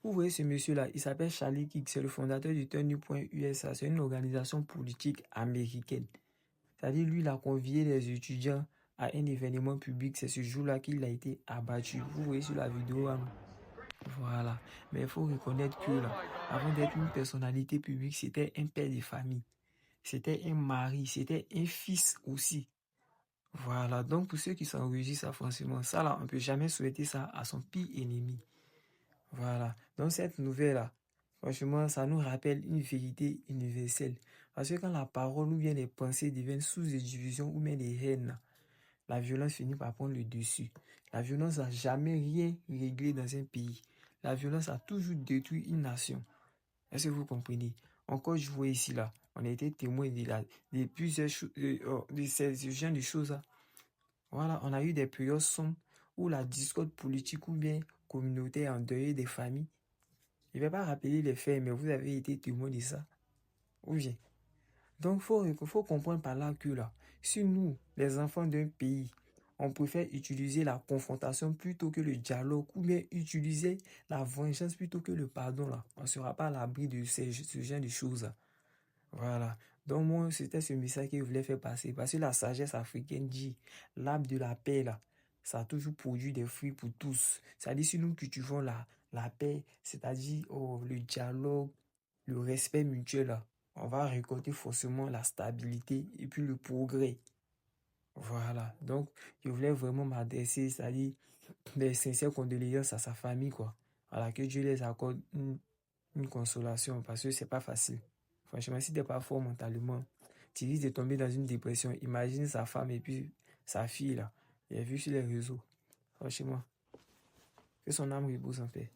Vous voyez ce monsieur-là, il s'appelle Charlie Kirk, c'est le fondateur du Turning Point USA, c'est une organisation politique américaine. C'est-à-dire, lui, il a convié les étudiants à un événement public. C'est ce jour-là qu'il a été abattu. Vous voyez sur la vidéo, hein? Voilà. Mais il faut reconnaître que là, avant d'être une personnalité publique, c'était un père de famille. C'était un mari, c'était un fils aussi. Voilà. Donc, pour ceux qui s'enregistrent, franchement, ça là, on ne peut jamais souhaiter ça à son pire ennemi. Voilà. Donc, cette nouvelle-là, franchement, ça nous rappelle une vérité universelle. Parce que quand la parole ou bien les pensées deviennent source de division ou bien de haine, la violence finit par prendre le dessus. La violence n'a jamais rien réglé dans un pays. La violence a toujours détruit une nation. Est-ce que vous comprenez? Encore, je vois ici, là, on a été témoin de plusieurs choses, de ce genre de choses là. Voilà, on a eu des périodes sombres où la discorde politique ou bien communautaire a endeuillé des familles. Je ne vais pas rappeler les faits, mais vous avez été témoin de ça. Ou bien. Donc, faut comprendre par là que là, si nous, les enfants d'un pays, on préfère utiliser la confrontation plutôt que le dialogue, ou bien utiliser la vengeance plutôt que le pardon, là, on ne sera pas à l'abri de ce genre de choses là. Voilà. Donc, moi, c'était ce message que je voulais faire passer. Parce que la sagesse africaine dit, l'arbre de la paix, là, ça a toujours produit des fruits pour tous. C'est-à-dire, si nous cultivons la paix, c'est-à-dire le dialogue, le respect mutuel, là, on va récolter forcément la stabilité et puis le progrès. Voilà. Donc, je voulais vraiment m'adresser, c'est-à-dire des sincères condoléances à sa famille, quoi. Voilà, que Dieu les accorde une consolation parce que c'est pas facile. Franchement, si t'es pas fort mentalement, tu risques de tomber dans une dépression. Imagine sa femme et puis sa fille, là. Il a vu sur les réseaux. Franchement, que son âme repose en paix.